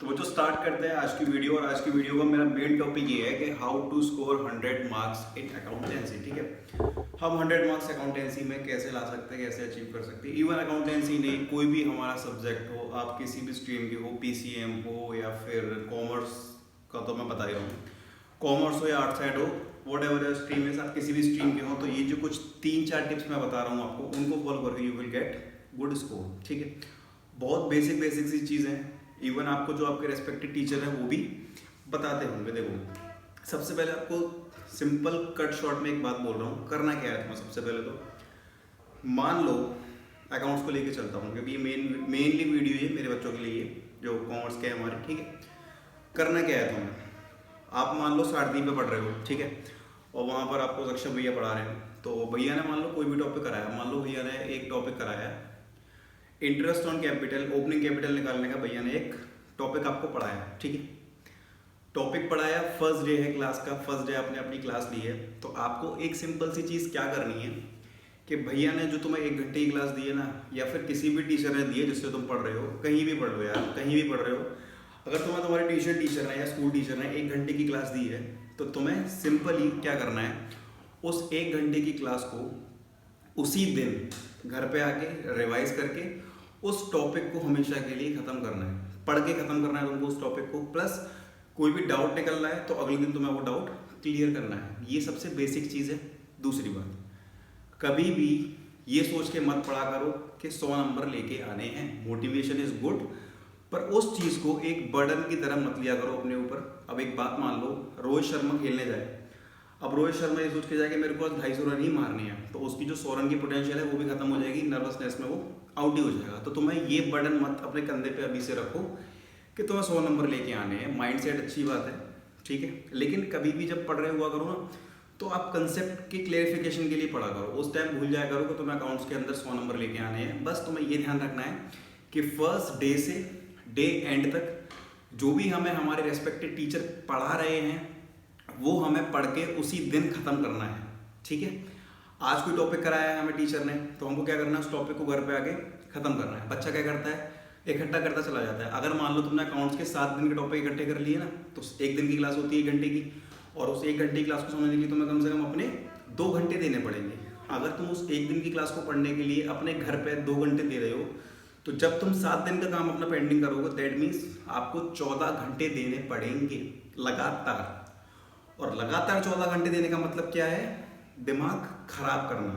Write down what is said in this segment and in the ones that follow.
तो वो जो स्टार्ट करते हैं आज की वीडियो। और आज की वीडियो का मेरा मेन टॉपिक ये है कि how to score 100 marks in accountancy. ठीक है, हम 100 मार्क्स अकाउंटेंसी में कैसे ला सकते हैं, कैसे अचीव कर सकते हैं। इवन अकाउंटेंसी नहीं, कोई भी हमारा सब्जेक्ट हो, आप किसी भी स्ट्रीम के हो, पीसीएम हो या फिर कॉमर्स का तो मैं बता ही रहा हूँ, कॉमर्स हो या आर्ट साइड हो, वट एवर स्ट्रीम है, आप किसी भी स्ट्रीम के हो, तो ये जो कुछ 3-4 टिप्स मैं बता रहा हूँ आपको, उनको फॉलो करके you will get good score. ठीक है, बहुत बेसिक बेसिक सी चीज़ें हैं। इवन आपको जो आपके रेस्पेक्टेड टीचर हैं वो भी बताते होंगे। देखो, सबसे पहले आपको सिंपल कट शॉर्ट में एक बात बोल रहा हूँ, करना क्या है तुम्हें। सबसे पहले तो मान लो अकाउंट्स को लेके चलता हूँ, क्योंकि ये मेनली वीडियो ये मेरे बच्चों के लिए जो कॉमर्स के हैं हमारे। ठीक है, करना क्या है तुम्हें, आप मान लो 3.5 पे पढ़ रहे हो, ठीक है, और वहाँ पर आपको सक्षम भैया पढ़ा रहे हैं। तो भैया ने मान लो कोई भी टॉपिक कराया, मान लो भैया ने एक टॉपिक कराया interest on capital, opening capital निकालने का भैया ने एक टॉपिक आपको पढ़ाया। ठीक है, टॉपिक पढ़ाया, फर्स्ट डे है क्लास का, फर्स्ट डे आपने अपनी क्लास ली है, तो आपको एक सिंपल सी चीज़ क्या करनी है कि भैया ने जो तुम्हें 1 घंटे की क्लास दी है ना, या फिर किसी भी टीचर ने दी है जिससे तुम पढ़ रहे हो, कहीं भी पढ़ रहे हो यार, कहीं भी पढ़ रहे हो, अगर तुम्हारे ट्यूशन टीचर ने या स्कूल टीचर ने 1 घंटे की क्लास दी है, तो तुम्हें सिंपली क्या करना है, उस 1 घंटे की क्लास को उसी दिन घर पे आके रिवाइज करके उस टॉपिक को हमेशा के लिए ख़त्म करना है, पढ़ के ख़त्म करना है तुमको उस टॉपिक को। प्लस कोई भी डाउट निकल रहा है तो अगले दिन तुम्हें वो डाउट क्लियर करना है। ये सबसे बेसिक चीज़ है। दूसरी बात, कभी भी ये सोच के मत पढ़ा करो कि 100 नंबर लेके आने हैं। मोटिवेशन इज़ गुड, पर उस चीज़ को एक बर्डन की तरह मत लिया करो अपने ऊपर। अब एक बात मान लो, रोहित शर्मा खेलने जाए, अब रोहित शर्मा ये सोच के जाए कि मेरे को 250 रन ही मारने हैं, तो उसकी जो 100 रन की पोटेंशियल है वो भी खत्म हो जाएगी, नर्वसनेस में वो आउट ही हो जाएगा। तो तुम्हें ये बर्डन मत अपने कंधे पे अभी से रखो कि तुम्हें 100 नंबर लेके आने हैं। माइंड सेट अच्छी बात है, ठीक है, लेकिन कभी भी जब पढ़ रहे हुआ करो ना, तो आप कंसेप्ट की क्लेरिफिकेशन के लिए पढ़ा करो। उस टाइम भूल जाया करो कि तुम्हें अकाउंट्स के अंदर 100 नंबर लेके आने हैं। बस तुम्हें ये ध्यान रखना है कि फर्स्ट डे से डे एंड तक जो भी हमें हमारे रेस्पेक्टेड टीचर पढ़ा रहे हैं वो हमें पढ़ के उसी दिन ख़त्म करना है। ठीक है, आज कोई टॉपिक कराया है हमें टीचर ने, तो हमको क्या करना है, उस टॉपिक को घर पे आके ख़त्म करना है। बच्चा क्या करता है, इकट्ठा करता चला जाता है। अगर मान लो तुमने अकाउंट्स के 7 दिन के टॉपिक इकट्ठे कर लिए ना, तो 1 दिन की क्लास होती है 1 घंटे की, और उस 1 घंटे की क्लास को समझने के लिए तुम्हें कम से कम अपने 2 घंटे देने पड़ेंगे। अगर तुम उस 1 दिन की क्लास को पढ़ने के लिए अपने घर पे 2 घंटे दे रहे हो, तो जब तुम 7 दिन का काम अपना पेंडिंग करोगे, दैट मीन्स आपको 14 घंटे देने पड़ेंगे लगातार। और लगातार 14 घंटे देने का मतलब क्या है, दिमाग खराब करना।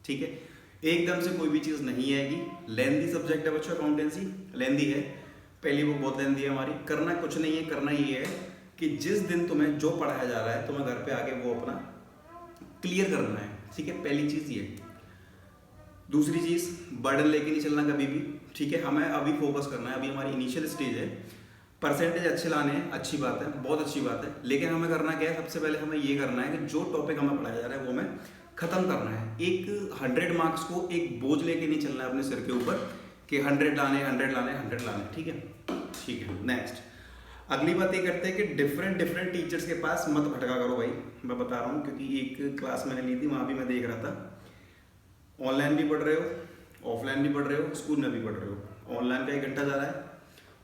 ठीक है, एकदम से कोई भी चीज़ नहीं आएगी। लेंदी सब्जेक्ट है बच्चों, अकाउंटेंसी लेंदी है, पहली बुक बहुत लेंदी है हमारी। करना कुछ नहीं है, करना ये है कि जिस दिन तुम्हें जो पढ़ाया जा रहा है तुम्हें घर पे आके वो अपना क्लियर करना है। ठीक है, पहली चीज़ ये। दूसरी चीज़, बर्डन लेके नहीं चलना कभी भी। ठीक है, हमें अभी फोकस करना है, अभी हमारी इनिशियल स्टेज है, परसेंटेज अच्छे लाने हैं, अच्छी बात है, बहुत अच्छी बात है, लेकिन हमें करना क्या है, सबसे पहले हमें ये करना है कि जो टॉपिक हमें पढ़ाया जा रहा है वो हमें ख़त्म करना है। एक 100 मार्क्स को एक बोझ लेके नहीं चलना है अपने सिर के ऊपर कि 100 लाने 100 लाने 100 लाने। ठीक है, ठीक है। नेक्स्ट, अगली बात ये करते हैं कि डिफरेंट डिफरेंट टीचर्स के पास मत भटका करो भाई। मैं बता रहा हूँ क्योंकि एक क्लास मैंने ली थी, वहाँ भी मैं देख रहा था, ऑनलाइन भी पढ़ रहे हो, ऑफलाइन भी पढ़ रहे हो, स्कूल में भी पढ़ रहे हो। ऑनलाइन का 1 घंटा जा रहा है,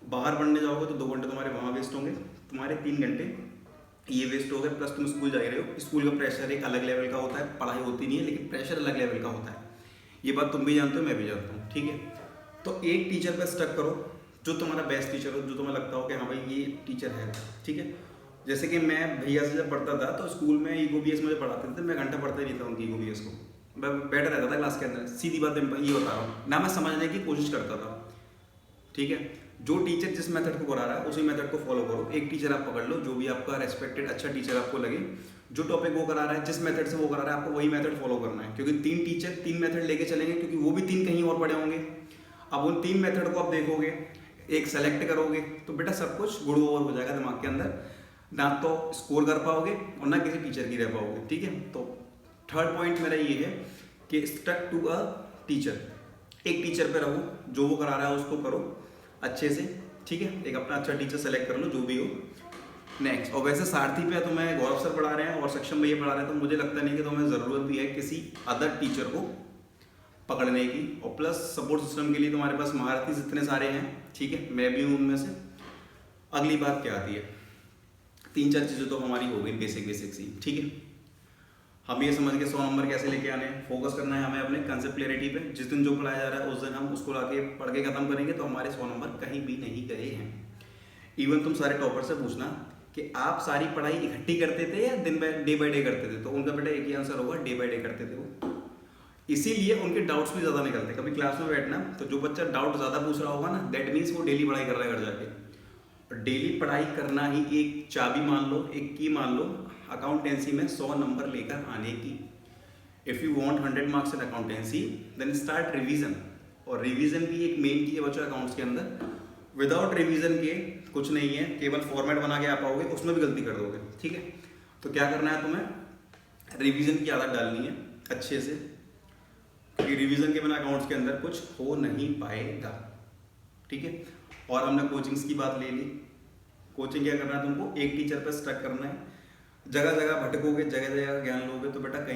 बाहर पढ़ने जाओगे तो 2 घंटे तुम्हारे वहाँ वेस्ट होंगे, तुम्हारे 3 घंटे ये वेस्ट हो गए। प्लस तुम स्कूल जा रहे हो, स्कूल का प्रेशर एक अलग लेवल का होता है, पढ़ाई होती नहीं है लेकिन प्रेशर अलग लेवल का होता है। ये बात तुम भी जानते हो, मैं भी जानता हूँ। ठीक है, तो एक टीचर पर स्टक करो जो तुम्हारा बेस्ट टीचर हो, जो तुम्हें लगता हो कि हाँ भाई ये टीचर है। ठीक है, जैसे कि मैं भैया से जब पढ़ता था तो स्कूल में EOBS मुझे पढ़ाते थे, मैं घंटा पढ़ता ही नहीं था उनकी EOBS को, मैं बैठा रहता था क्लास के अंदर। सीधी बात ये बता रहा हूँ ना, मैं समझने की कोशिश करता था। ठीक है, जो टीचर जिस मेथड को करा रहा है उसी मेथड को फॉलो करो। एक टीचर आप पकड़ लो जो भी आपका रेस्पेक्टेड अच्छा टीचर आपको लगे, जो टॉपिक वो करा रहा है, जिस मेथड से वो करा रहा है, आपको वही मेथड फॉलो करना है। क्योंकि 3 टीचर 3 मेथड लेके चलेंगे, क्योंकि वो भी 3 कहीं और पढ़े होंगे। अब उन 3 मेथड को आप देखोगे, एक सेलेक्ट करोगे, तो बेटा सब कुछ गुड़ ओवर हो जाएगा दिमाग के अंदर, ना तो स्कोर कर पाओगे और ना किसी टीचर की रह पाओगे। ठीक है, तो थर्ड पॉइंट मेरा ये है कि स्टक टू अ टीचर। एक टीचर पे रहो, जो वो करा रहा है उसको करो अच्छे से। ठीक है, एक अपना अच्छा टीचर सेलेक्ट कर लो जो भी हो। नेक्स्ट, और वैसे सारथी पे तुम्हें गौरव सर पढ़ा रहे हैं और सक्षम भैया पढ़ा रहे हैं, तो मुझे लगता नहीं कि तुम्हें ज़रूरत भी है किसी अदर टीचर को पकड़ने की। और प्लस सपोर्ट सिस्टम के लिए तुम्हारे पास महारथी जितने सारे हैं, ठीक है, मैं भी हूँ उनमें से। अगली बात क्या आती है, 3-4 चीज़ें तो हमारी हो गई बेसिक बेसिक सी, ठीक है। हम ये समझ के 100 नंबर कैसे लेके आने हैं, फोकस करना है हमें अपने कंसेप्ट क्लैरिटी पे। जिस दिन जो पढ़ाया जा रहा है उस दिन हम उसको लाके पढ़ के खत्म करेंगे तो हमारे 100 नंबर कहीं भी नहीं गए हैं। इवन तुम सारे टॉपर से पूछना कि आप सारी पढ़ाई इकट्ठी करते थे या डे बाय डे करते थे, तो उनका बेटा एक ही आंसर होगा, डे बाय डे करते थे वो। इसीलिए उनके डाउट्स भी ज़्यादा निकलते। कभी क्लास में बैठना तो जो बच्चा डाउट ज़्यादा पूछ रहा होगा ना, दैट मीन्स वो डेली पढ़ाई कर रहा है घर जाके। और डेली पढ़ाई करना ही एक चाबी मान लो, एक की मान लो अकाउंटेंसी में 100 नंबर लेकर आने की। If you want 100 marks in accountancy then start revision. और रिवीजन भी एक मेन की है बच्चों अकाउंट्स के अंदर। विदाउट रिवीजन के कुछ नहीं है, केवल फॉर्मेट बना के आ पाओगे, उसमें भी गलती कर दोगे, ठीक है। तो क्या करना है तुम्हें, रिवीजन की आदत डालनी है अच्छे से, क्योंकि रिवीजन के बिना अकाउंट्स के अंदर कुछ हो नहीं पाएगा, ठीक है। और हमने कोचिंग्स की बात ले ली। कोचिंग क्या करना है तुमको, एक टीचर पर स्टक करना है। जगह जगह भटकोगे, जगह जगह ज्ञान लोगे तो बेटा कहीं